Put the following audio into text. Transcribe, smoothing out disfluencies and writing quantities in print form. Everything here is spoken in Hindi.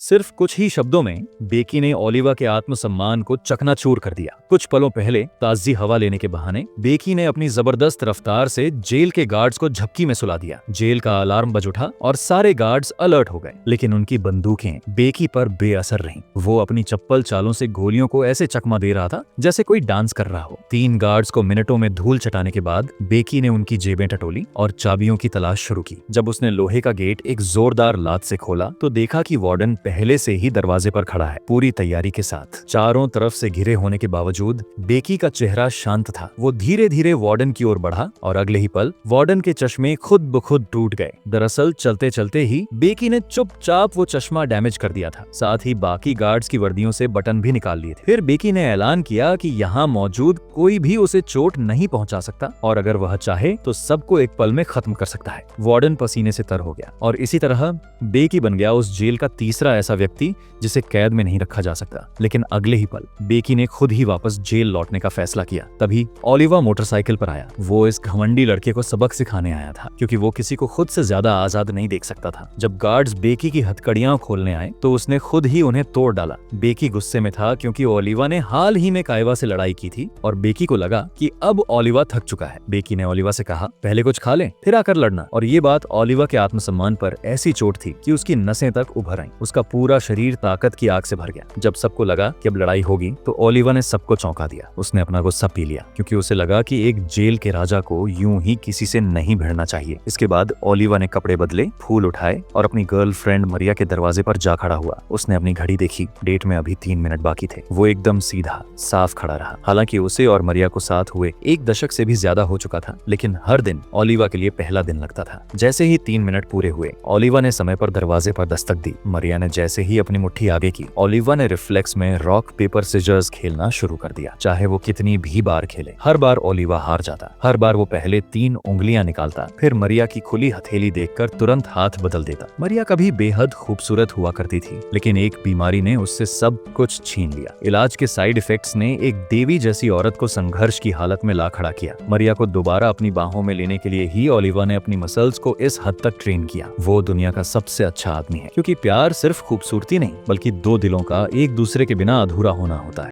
सिर्फ कुछ ही शब्दों में बेकी ने ओलिवा के आत्मसम्मान को चकनाचूर कर दिया। कुछ पलों पहले ताजी हवा लेने के बहाने बेकी ने अपनी जबरदस्त रफ्तार से जेल के गार्ड्स को झपकी में सुला दिया। जेल का अलार्म बज उठा और सारे गार्ड्स अलर्ट हो गए, लेकिन उनकी बंदूकें बेकी पर बेअसर रहीं। वो अपनी चप्पल चालों से गोलियों को ऐसे चकमा दे रहा था जैसे कोई डांस कर रहा हो। 3 गार्ड्स को मिनटों में धूल चटाने के बाद बेकी ने उनकी जेबें टटोली और चाबियों की तलाश शुरू की। जब उसने लोहे का गेट एक जोरदार लात से खोला तो देखा कि वार्डन पहले से ही दरवाजे पर खड़ा है, पूरी तैयारी के साथ। चारों तरफ से घिरे होने के बावजूद बेकी का चेहरा शांत था। वो धीरे धीरे वार्डन की ओर बढ़ा और अगले ही पल वार्डन के चश्मे खुद ब खुद टूट गए। दरअसल चलते चलते ही बेकी ने चुपचाप वो चश्मा डैमेज कर दिया था। साथ ही बाकी गार्ड्स की वर्दियों से बटन भी निकाल लिए थे। फिर बेकी ने ऐलान किया कि यहाँ मौजूद कोई भी उसे चोट नहीं पहुंचा सकता और अगर वह चाहे तो सबको एक पल में खत्म कर सकता है। वार्डन पसीने से तर हो गया और इसी तरह बेकी बन गया उस जेल का तीसरा ऐसा व्यक्ति जिसे कैद में नहीं रखा जा सकता। लेकिन अगले ही पल बेकी ने खुद ही वापस जेल लौटने का फैसला किया। तभी ओलिवा मोटरसाइकिल पर आया। वो इस घमंडी लड़के को सबक सिखाने आया था, क्योंकि वो किसी को खुद से ज्यादा आजाद नहीं देख सकता था। जब गार्ड्स बेकी की हथकड़ियां खोलने आए तो उसने खुद ही उन्हें तोड़ डाला। बेकी गुस्से में था क्योंकि ओलिवा ने हाल ही में काइवा से लड़ाई की थी और बेकी को लगा कि अब ओलिवा थक चुका है। बेकी ने ओलिवा से कहा, पहले कुछ खा ले फिर आकर लड़ना। और ये बात ओलिवा के आत्मसम्मान पर ऐसी चोट थी कि उसकी नसें तक उभर आईं। उसका पूरा शरीर ताकत की आग से भर गया। जब सबको लगा कि अब लड़ाई होगी तो ओलिवा ने सबको चौंका दिया। उसने अपना गुस्सा पी लिया क्योंकि उसे लगा कि एक जेल के राजा को यूं ही किसी से नहीं भिड़ना चाहिए। इसके बाद ओलिवा ने कपड़े बदले, फूल उठाए और अपनी गर्लफ्रेंड मरिया के दरवाजे पर जा खड़ा हुआ। उसने अपनी घड़ी देखी, डेट में अभी 3 मिनट बाकी थे। वो एकदम सीधा साफ खड़ा रहा। हालांकि उसे और मरिया को साथ हुए 1 दशक से भी ज्यादा हो चुका था, लेकिन हर दिन ओलिवा के लिए पहला दिन लगता था। जैसे ही 3 मिनट पूरे हुए ओलिवा ने समय पर दरवाजे पर दस्तक दी। मरिया ने जैसे ही अपनी मुट्ठी आगे की, ओलिवा ने रिफ्लेक्स में रॉक पेपर सिजर्स खेलना शुरू कर दिया। चाहे वो कितनी भी बार खेले, हर बार ओलिवा हार जाता। हर बार वो पहले 3 उंगलियां निकालता, फिर मरिया की खुली हथेली देखकर तुरंत हाथ बदल देता। मरिया कभी बेहद खूबसूरत हुआ करती थी, लेकिन एक बीमारी ने उससे सब कुछ छीन लिया। इलाज के साइड इफेक्ट्स ने एक देवी जैसी औरत को संघर्ष की हालत में ला खड़ा किया। मरिया को दोबारा अपनी बाहों में लेने के लिए ही ओलिवा ने अपनी मसल्स को इस हद तक ट्रेन किया। वो दुनिया का सबसे अच्छा आदमी है, क्योंकि प्यार सिर्फ खूबसूरती नहीं बल्कि 2 दिलों का एक दूसरे के बिना अधूरा होना होता है।